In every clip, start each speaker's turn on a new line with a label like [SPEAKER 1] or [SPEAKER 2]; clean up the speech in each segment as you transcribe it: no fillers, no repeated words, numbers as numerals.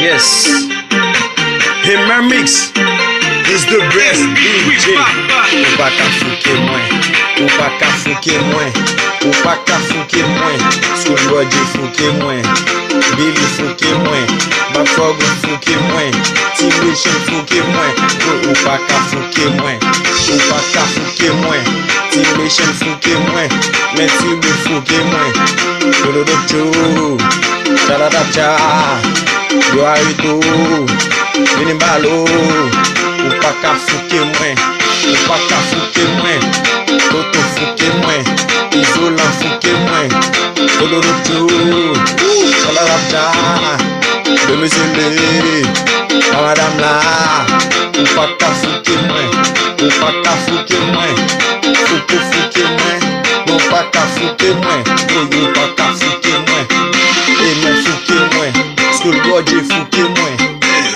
[SPEAKER 1] Yes. Hammer Mix is the best DJ. Ou pa ka fouke mwen, ou pa ka fouke mwen, ou pa ka fouke mwen. Soul Roger fouke mwen, Billy fouke mwen, Bafog fouke mwen, Timation fouke mwen. Ou pa ka fouke mwen, ou pa ka fouke mwen, Timation fouke mwen, Metiwe fouke mwen. Dododojo, Chaladabja, Yo Arido, Binimbalo. Ou pa ka fouke mwen, ou pa ka fouke mwen, Toto fouke mwen, Isolan fouke mwen. Dododojo, Chaladabja, Demesele, la madame la. Ou pa ka fouke mwen, ou pa ka fouke mwen, Fouke fouke mwen, ou pa ka fouke mwen, ou pa ka fouke mwen, et non fouke mwen, Soul Roger fouke mwen,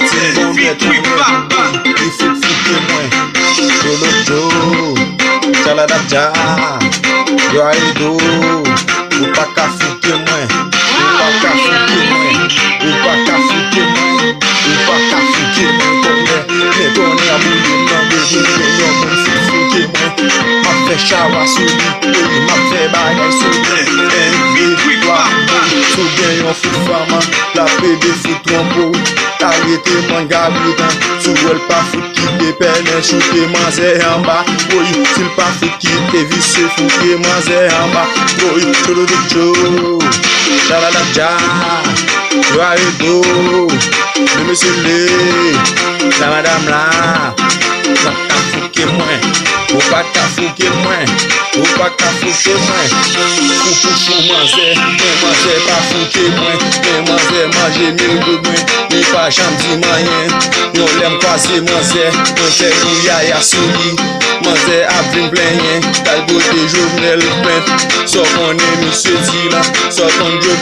[SPEAKER 1] Timon mettre mwen, il faut fouke mwen, Dodojo, Chaladabja, Yo Arido, ou pa ka fouke mwen, ou pa ka fouke mwen, ou pa ka fouke mwen, ou pa ka fouke mwen, konne a boulou nan bebe, yon moun fouke mwen, ma fe chawa soli, ma fe bagay soli, sou gen yon fou fama, la pede fout trompo, arrete man gabitan, sou el pa fout ki te pene, choute manze en ba, sil pa fout ki te visse, fouke manze en ba, Dododojo, Chaladabja, Yo Arido, Demesele, la madame la. Ou pa ka fouke mwen, ou pa ka fouke mwen, ou pa ka fouke mwen. Fou manze, manze pa fouke mwen, manze manje mil de mwen, mi pa jam di mayen. Yon lem kwase manze, manze ou yaya soli, manze ap vin plenyen, talbo de jovenel plen. So konen mi se di la, so kon